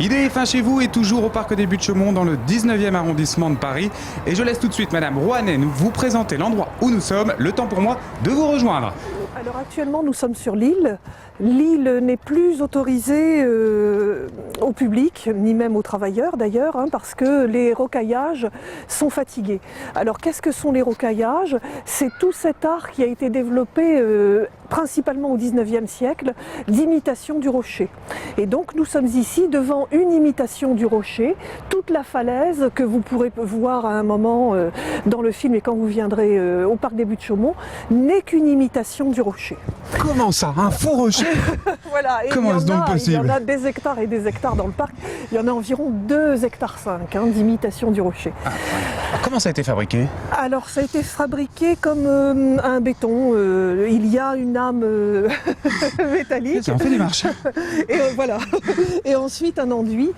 IDF1 chez vous est toujours au Parc des Buttes-Chaumont dans le 19e arrondissement de Paris. Et je laisse tout de suite Madame Rouanet vous présenter l'endroit où nous sommes. Le temps pour moi de vous rejoindre. Alors actuellement nous sommes sur l'île. L'île n'est plus autorisée au public, ni même aux travailleurs d'ailleurs, parce que les rocaillages sont fatigués. Alors qu'est-ce que sont les rocaillages? C'est tout cet art qui a été développé principalement au 19e siècle d'imitation du rocher. Et donc nous sommes ici devant une imitation du rocher. Toute la falaise que vous pourrez voir à un moment dans le film et quand vous viendrez au Parc des Buttes-Chaumont n'est qu'une imitation du rocher. Comment ça? Un faux rocher? Voilà. Et comment est-ce donc possible? Il y en a des hectares et des hectares dans le parc. Il y en a environ 2,5 hectares d'imitation du rocher. Ah, ouais. Alors, comment ça a été fabriqué? Alors ça a été fabriqué comme un béton. Il y a une âme métallique. Ça en fait des marches. Et voilà. Et ensuite un enduit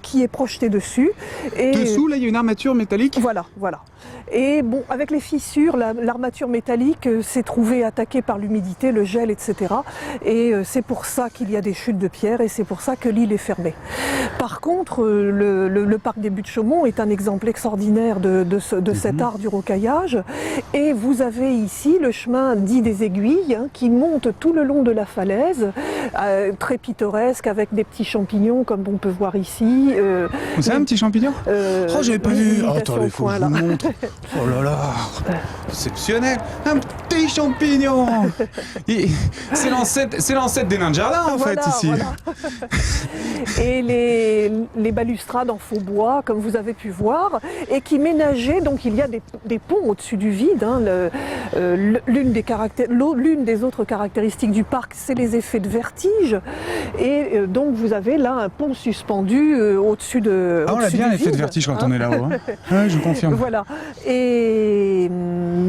qui est projeté dessus. Et dessous, là, il y a une armature métallique. Voilà. Et bon, avec les fissures, l'armature métallique s'est trouvée attaquée par l'humidité, le gel, etc. Et c'est pour ça qu'il y a des chutes de pierre et c'est pour ça que l'île est fermée. Par contre, le Parc des Buttes-Chaumont est un exemple extraordinaire de cet art du rocaillage. Et vous avez ici le chemin dit des Aiguilles qui monte tout le long de la falaise, très pittoresque avec des petits champignons comme on peut voir ici. Vous savez un petit champignon? Oh, j'avais pas vu. Oh, attendez, faut que je vous montre. Oh là là, exceptionnel. Un petit champignon. C'est l'ancêtre des nains de jardin en fait ici. Voilà. Et les balustrades en faux bois comme vous avez pu voir et qui ménageaient, donc il y a des ponts au-dessus du vide. L'une des autres caractéristiques du parc, c'est les effets de vertige. Et donc vous avez là un pont suspendu au-dessus de. Ah, on a bien l'effet de vertige quand on est là-haut. Ouais, je confirme. Voilà. Et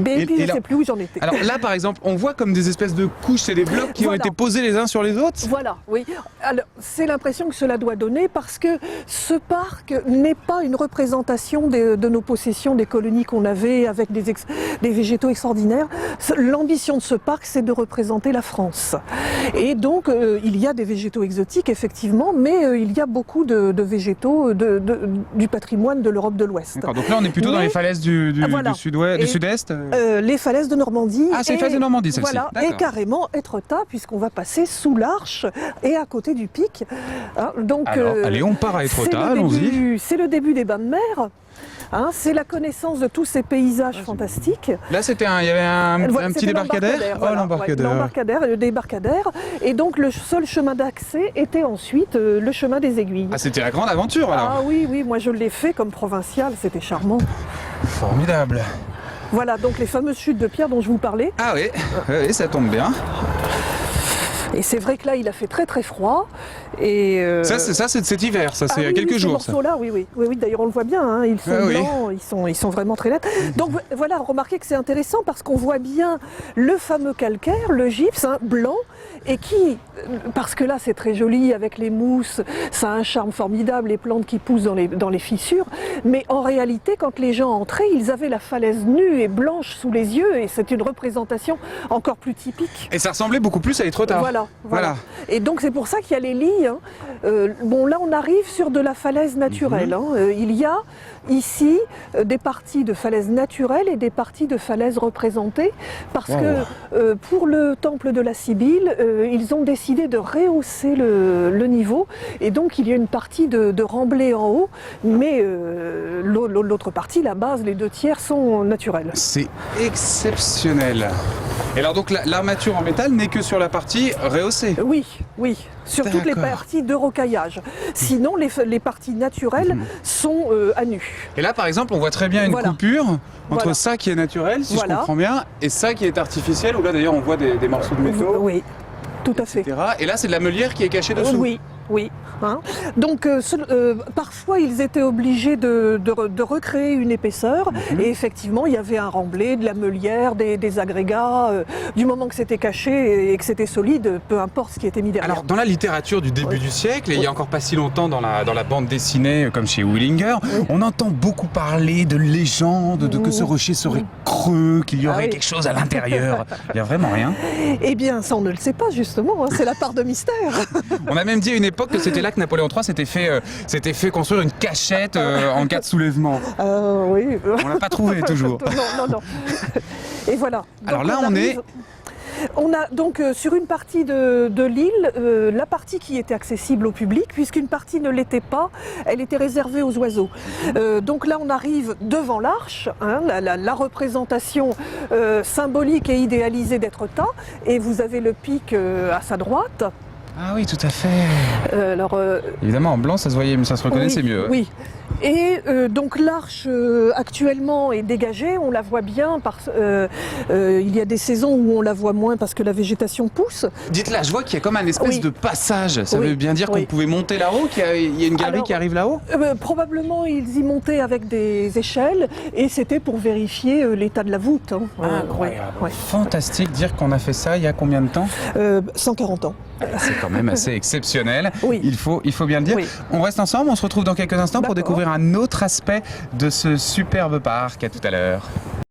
puis je ne sais plus où j'en étais. Alors là, par exemple, on voit comme des espèces de couches, c'est des blocs qui ont été posés les uns sur les autres. Voilà, oui. Alors, c'est l'impression que cela doit donner parce que ce parc n'est pas une représentation de nos possessions, des colonies qu'on avait avec des végétaux extraordinaires. L'ambition de ce parc, c'est de représenter la France. Et donc, il y a des végétaux exotiques, effectivement, mais il y a beaucoup de végétaux du patrimoine de l'Europe de l'Ouest. D'accord, donc là, on est plutôt dans les falaises du sud-est. Les falaises de Normandie. Ah, c'est les falaises de Normandie, celle-ci. Voilà, et carrément Étretat, puisqu'on va passer sous l'Arche et à côté du pic. Donc, alors, allez, on part à Étretat, allons-y. C'est le début des bains de mer. C'est la connaissance de tous ces paysages fantastiques. Là, il y avait un petit débarcadère. L'embarcadère, le débarcadère. Et donc, le seul chemin d'accès était ensuite le chemin des Aiguilles. Ah, c'était la grande aventure, alors. Ah oui, moi je l'ai fait comme provincial, c'était charmant. Formidable. Voilà, donc les fameuses chutes de pierre dont je vous parlais. Ah oui, ça tombe bien. Et c'est vrai que là, il a fait très très froid. Et Ça, c'est de cet hiver, ça, c'est il y a quelques jours. Ces morceaux-là, oui. D'ailleurs, on le voit bien, ils sont blancs, ils sont vraiment très nets. Donc voilà, remarquez que c'est intéressant parce qu'on voit bien le fameux calcaire, le gypse blanc, et parce que là, c'est très joli avec les mousses, ça a un charme formidable, les plantes qui poussent dans les fissures. Mais en réalité, quand les gens entraient, ils avaient la falaise nue et blanche sous les yeux, et c'est une représentation encore plus typique. Et ça ressemblait beaucoup plus à Étretat. Voilà. Et donc c'est pour ça qu'il y a les lits. Bon, là on arrive sur de la falaise naturelle. Il y a ici des parties de falaise naturelle et des parties de falaise représentées parce que pour le temple de la Sibylle, ils ont décidé de rehausser le niveau et donc il y a une partie de remblai en haut, mais l'autre partie, la base, les 2/3 sont naturels. C'est exceptionnel. Et alors donc l'armature en métal n'est que sur la partie rehaussée? Oui, sur toutes les parties de rocaillage. Sinon, les parties naturelles sont à nu. Et là, par exemple, on voit très bien une coupure entre ça qui est naturel, si je comprends bien, et ça qui est artificiel, où là d'ailleurs on voit des morceaux de métaux. Oui, tout à fait. Et là, c'est de la meulière qui est cachée dessous. Oui. Donc parfois ils étaient obligés de recréer une épaisseur et effectivement il y avait un remblai, de la meulière, des agrégats. Du moment que c'était caché et que c'était solide, peu importe ce qui était mis derrière. Alors dans la littérature du début du siècle, et il y a encore pas si longtemps dans la bande dessinée comme chez Willinger, on entend beaucoup parler de légendes, de que ce rocher serait creux, qu'il y aurait quelque chose à l'intérieur. Il n'y a vraiment rien. Eh bien ça on ne le sait pas justement, c'est la part de mystère. On a même dit à une époque que c'était là là que Napoléon III s'était fait construire une cachette en cas de soulèvement. Oui. On l'a pas trouvé toujours. Non. Et voilà. Donc, alors là, on a donc sur une partie de l'île, la partie qui était accessible au public, puisqu'une partie ne l'était pas, elle était réservée aux oiseaux. Donc là on arrive devant l'arche, hein, la représentation symbolique et idéalisée d'Étretat, et vous avez le pic à sa droite. Ah oui, tout à fait. Évidemment, en blanc, ça se voyait, mais ça se reconnaissait mieux. Oui. Et donc l'arche actuellement est dégagée, on la voit bien, il y a des saisons où on la voit moins parce que la végétation pousse. Dites-là, je vois qu'il y a comme un espèce de passage, ça veut bien dire qu'on pouvait monter là-haut, qu'il y a une galerie qui arrive là-haut? Probablement ils y montaient avec des échelles et c'était pour vérifier l'état de la voûte. Hein. Incroyable. Fantastique, dire qu'on a fait ça il y a combien de temps? 140 ans. C'est quand même assez exceptionnel, oui. il faut bien le dire. Oui. On reste ensemble, on se retrouve dans quelques instants pour découvrir un autre aspect de ce superbe parc. À tout à l'heure.